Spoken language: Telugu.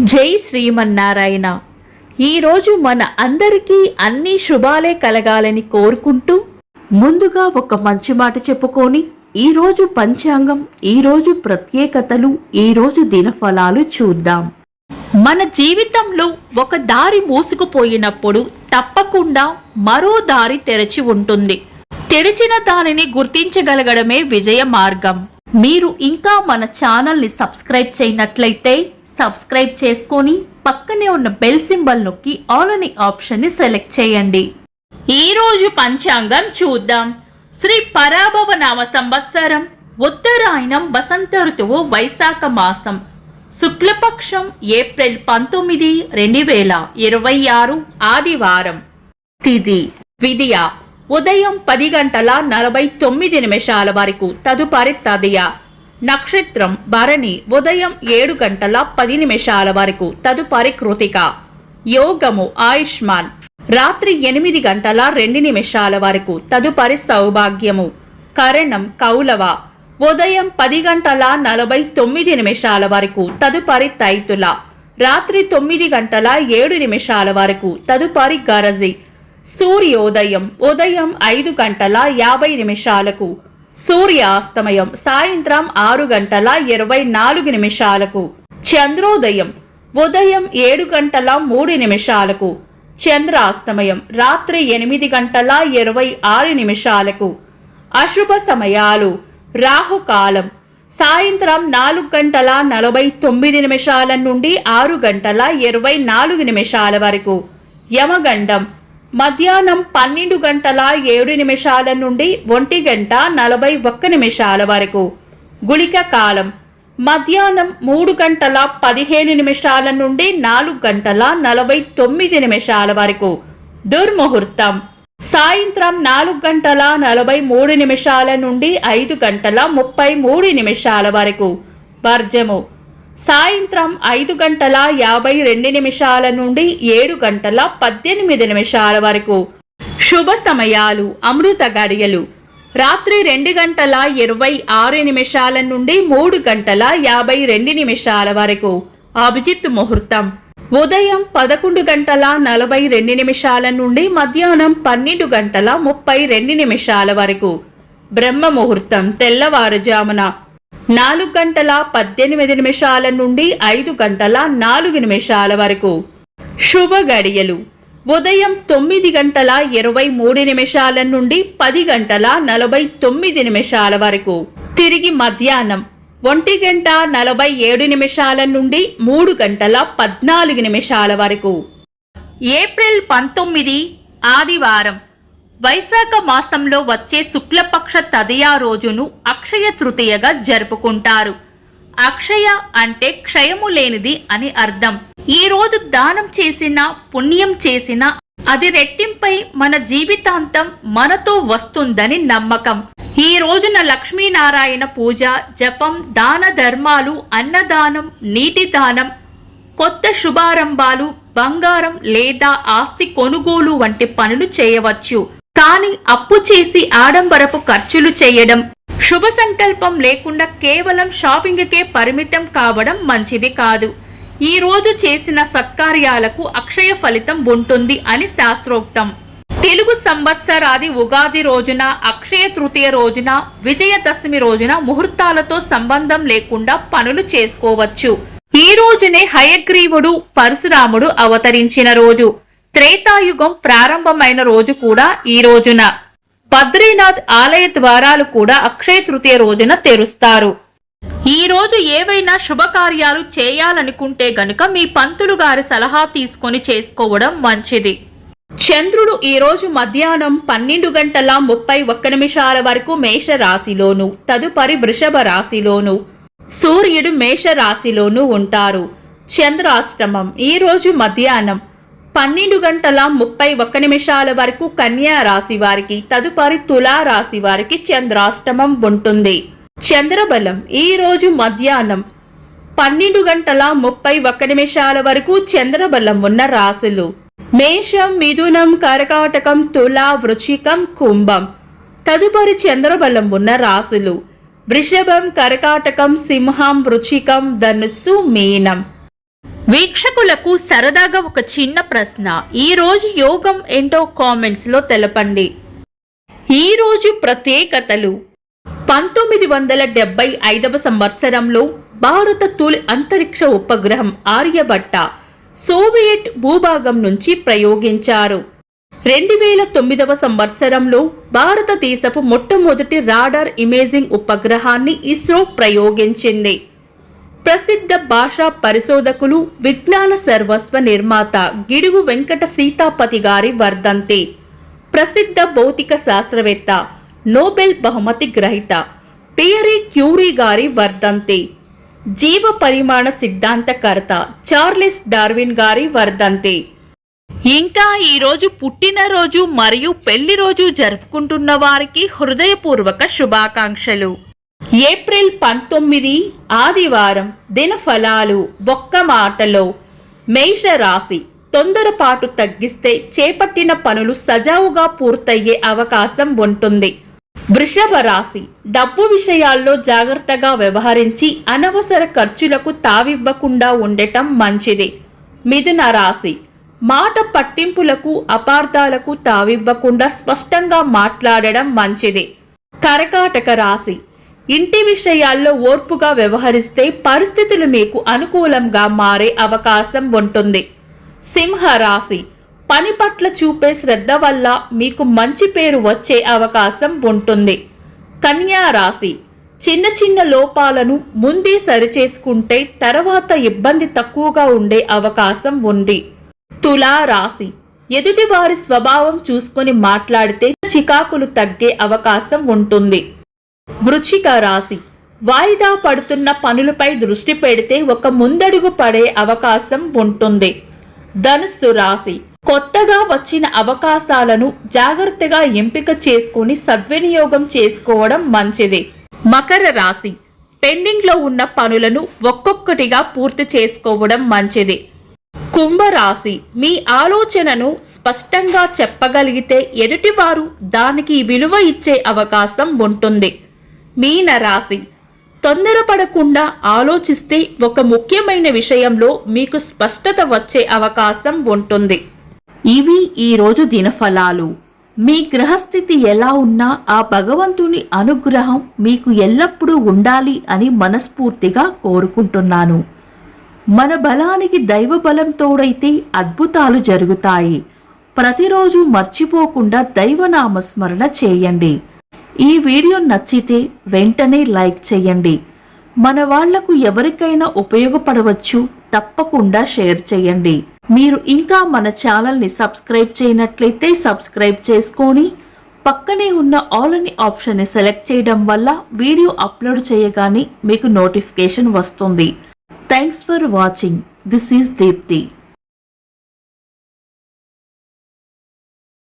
జై శ్రీమన్నారాయణ. ఈరోజు మన అందరికీ అన్ని శుభాలే కలగాలని కోరుకుంటూ ముందుగా ఒక మంచి మాట చెప్పుకొని ఈరోజు పంచాంగం, ఈరోజు ప్రత్యేకతలు, ఈరోజు దినఫలాలు చూద్దాం. మన జీవితంలో ఒక దారి మూసుకుపోయినప్పుడు తప్పకుండా మరో దారి తెరచి ఉంటుంది. తెరిచిన దానిని గుర్తించగలగడమే విజయ మార్గం. మీరు ఇంకా మన ఛానల్ని సబ్స్క్రైబ్ చేయనట్లయితే సబ్స్క్రైబ్ చేసుకొని పక్కనే ఉన్న బెల్ సింబల్ నొక్కి ఆల్ అనే ఆప్షన్ ని సెలెక్ట్ చేయండి. ఈ రోజు పంచాంగం చూద్దాం. శ్రీ పరాభవ నామ సంవత్సరం, ఉత్తరాయణం, వసంత ఋతువు, వైశాఖ మాసం, శుక్లపక్షం, ఏప్రిల్ 19, 2026 ఆదివారం. తిథి విదియ ఉదయం 10:49 వరకు, తదుపరి తదియ. నక్షత్రం భరణి ఉదయం 7:10 వరకు, తదుపరి కృతిక. యోగము ఆయుష్మాన్ రాత్రి 8:02 వరకు, తదుపరి సౌభాగ్యము. కరణం కౌలవ ఉదయం 10:49 వరకు, తదుపరి తైతుల. రాత్రి 9:07 వరకు, తదుపరి గరజి. సూర్యోదయం ఉదయం 5:50 సూర్యాస్తమయం సాయంత్రం 6:24 చంద్రోదయం ఉదయం 7:03 చంద్రాస్తమయం రాత్రి 8:26 అశుభ సమయాలు రాహుకాలం సాయంత్రం 4:49 నుండి 6:24 వరకు, యమగండం మధ్యాహ్నం 12:07 నుండి 1:41 వరకు, గుళిక కాలం మధ్యాహ్నం 3:15 నుండి 4:49 వరకు, దుర్ముహూర్తం సాయంత్రం 4:43 నుండి 5:33 వరకు, వర్జము సాయంత్రం 5:52 నుండి 7:18 వరకు. శుభ సమయాలు అమృత గడియలు రాత్రి 2:26 నుండి 3:52 వరకు, అభిజిత్ ముహూర్తం ఉదయం 11:42 నుండి మధ్యాహ్నం 12:32 వరకు, బ్రహ్మ ముహూర్తం తెల్లవారుజామున 4:18 నుండి 5:04 వరకు. శుభ గడియలు ఉదయం 9:23 నుండి 10:49 వరకు, తిరిగి మధ్యాహ్నం 1:47 నుండి 3:14 వరకు. ఏప్రిల్ 19 ఆదివారం. వైశాఖ మాసంలో వచ్చే శుక్లపక్ష తదియా రోజును అక్షయ తృతీయగా జరుపుకుంటారు. అక్షయ అంటే క్షయము లేనిది అని అర్థం. ఈ రోజు దానం చేసినా పుణ్యం చేసినా అది రెట్టింపై మన జీవితాంతం మనతో వస్తుందని నమ్మకం. ఈ రోజున లక్ష్మీనారాయణ పూజ, జపం, దాన ధర్మాలు, అన్నదానం, నీటి దానం, కొత్త శుభారంభాలు, బంగారం లేదా ఆస్తి కొనుగోలు వంటి పనులు చేయవచ్చు. కానీ అప్పు చేసి ఆడంబరపు ఖర్చులు చేయడం, శుభ సంకల్పం లేకుండా కేవలం షాపింగ్కే పరిమితం కావడం మంచిది కాదు. ఈ రోజు చేసిన సత్కార్యాలకు అక్షయ ఫలితం ఉంటుంది అని శాస్త్రోక్తం. తెలుగు సంవత్సరాది ఉగాది రోజున, అక్షయ తృతీయ రోజున, విజయదశమి రోజున ముహూర్తాలతో సంబంధం లేకుండా పనులు చేసుకోవచ్చు. ఈ రోజునే హయగ్రీవుడు, పరశురాముడు అవతరించిన రోజు. త్రేతాయుగం ప్రారంభమైన రోజు కూడా ఈ రోజున. బద్రీనాథ్ ఆలయ ద్వారాలు కూడా అక్షయ తృతీయ రోజున తెరుస్తారు. ఈ రోజు ఏవైనా శుభకార్యాలు చేయాలనుకుంటే గనుక మీ పంతులు గారి సలహా తీసుకొని చేసుకోవడం మంచిది. చంద్రుడు ఈ రోజు మధ్యాహ్నం 12:31 వరకు మేష రాశిలోను, తదుపరి వృషభ రాశిలోను, సూర్యుడు మేష రాశిలోను ఉంటారు. చంద్రాష్టమం ఈ రోజు మధ్యాహ్నం 12:31 వరకు కన్యా రాశి వారికి, తదుపరి తులా రాశి వారికి చంద్రాష్టమం ఉంటుంది. చంద్రబలం ఈ రోజు మధ్యాహ్నం 12:31 వరకు చంద్రబలం ఉన్న రాశులు మేషం, మిథునం, కర్కాటకం, తులా, వృశ్చికం, కుంభం. తదుపరి చంద్రబలం ఉన్న రాశులు వృషభం, కర్కాటకం, సింహం, వృశ్చికం, ధనుస్సు, మీనం. వీక్షకులకు సరదాగా ఒక చిన్న ప్రశ్న. ఈ రోజు యోగం ఏంటో కామెంట్స్ లో తెలపండి. ఈ రోజు ప్రత్యేకతలు. 1975వ సంవత్సరంలో భారత తొలి అంతరిక్ష ఉపగ్రహం ఆర్యభట్ట సోవియట్ భూభాగం నుంచి ప్రయోగించారు. 2009వ సంవత్సరంలో భారతదేశపు మొట్టమొదటి రాడార్ ఇమేజింగ్ ఉపగ్రహాన్ని ఇస్రో ప్రయోగించింది. ప్రసిద్ధ భాషా పరిశోధకులు, విజ్ఞాన సర్వస్వ నిర్మాత గిడుగు వెంకట సీతాపతి గారి వర్ధంతి. ప్రసిద్ధ భౌతిక శాస్త్రవేత్త, నోబెల్ బహుమతి గ్రహీత పియరీ క్యూరీ గారి వర్ధంతి. జీవ పరిమాణ సిద్ధాంతకర్త చార్లెస్ డార్విన్ గారి వర్ధంతి. ఇంకా ఈరోజు పుట్టినరోజు మరియు పెళ్లి రోజు జరుపుకుంటున్న వారికి హృదయపూర్వక శుభాకాంక్షలు. ఏప్రిల్ 19 ఆదివారం. దినఫలాలు. ఒక్క మాటలో మేషరాశి. తొందరపాటు తగ్గిస్తే చేపట్టిన పనులు సజావుగా పూర్తయ్యే అవకాశం ఉంటుంది. వృషభ రాశి. డబ్బు విషయాల్లో జాగ్రత్తగా వ్యవహరించి అనవసర ఖర్చులకు తావివ్వకుండా ఉండటం మంచిది. మిథున రాశి. మాట పట్టింపులకు, అపార్థాలకు తావివ్వకుండా స్పష్టంగా మాట్లాడడం మంచిది. కర్కాటక రాశి. ఇంటి విషయాల్లో ఓర్పుగా వ్యవహరిస్తే పరిస్థితులు మీకు అనుకూలంగా మారే అవకాశం ఉంటుంది. సింహరాశి. పని పట్ల చూపే శ్రద్ధ వల్ల మీకు మంచి పేరు వచ్చే అవకాశం ఉంటుంది. కన్యా రాశి. చిన్న చిన్న లోపాలను ముందే సరిచేసుకుంటే తర్వాత ఇబ్బంది తక్కువగా ఉండే అవకాశం ఉంది. తులా రాశి. ఎదుటి వారి స్వభావం చూసుకొని మాట్లాడితే చికాకులు తగ్గే అవకాశం ఉంటుంది. వృశ్చిక రాశి. వాయిదా పడుతున్న పనులపై దృష్టి పెడితే ఒక ముందడుగు పడే అవకాశం ఉంటుంది. ధనుస్సు రాశి. కొత్తగా వచ్చిన అవకాశాలను జాగ్రత్తగా ఎంపిక చేసుకుని సద్వినియోగం చేసుకోవడం మంచిది. మకర రాశి. పెండింగ్లో ఉన్న పనులను ఒక్కొక్కటిగా పూర్తి చేసుకోవడం మంచిది. కుంభరాశి. మీ ఆలోచనను స్పష్టంగా చెప్పగలిగితే ఎదుటివారు దానికి విలువ ఇచ్చే అవకాశం ఉంటుంది. మీనరాశి. తొందరపడకుండా ఆలోచిస్తే ఒక ముఖ్యమైన విషయంలో మీకు స్పష్టత వచ్చే అవకాశం ఉంటుంది. ఇవి ఈరోజు దినఫలాలు. మీ గ్రహస్థితి ఎలా ఉన్నా ఆ భగవంతుని అనుగ్రహం మీకు ఎల్లప్పుడూ ఉండాలి అని మనస్ఫూర్తిగా కోరుకుంటున్నాను. మన బలానికి దైవ బలం తోడైతే అద్భుతాలు జరుగుతాయి. ప్రతిరోజు మర్చిపోకుండా దైవనామస్మరణ చేయండి. ఈ వీడియో నచ్చితే వెంటనే లైక్ చేయండి. మన వాళ్లకు ఎవరికైనా ఉపయోగపడవచ్చు. తప్పకుండా షేర్ చేయండి. మీరు ఇంకా మన ఛానల్ని సబ్స్క్రైబ్ చేయనట్లయితే సబ్స్క్రైబ్ చేసుకొని పక్కనే ఉన్న ఆల్ అని ఆప్షన్ని సెలెక్ట్ చేయడం వల్ల వీడియో అప్లోడ్ చేయగానే మీకు నోటిఫికేషన్ వస్తుంది. Thanks for watching. This is Deepti.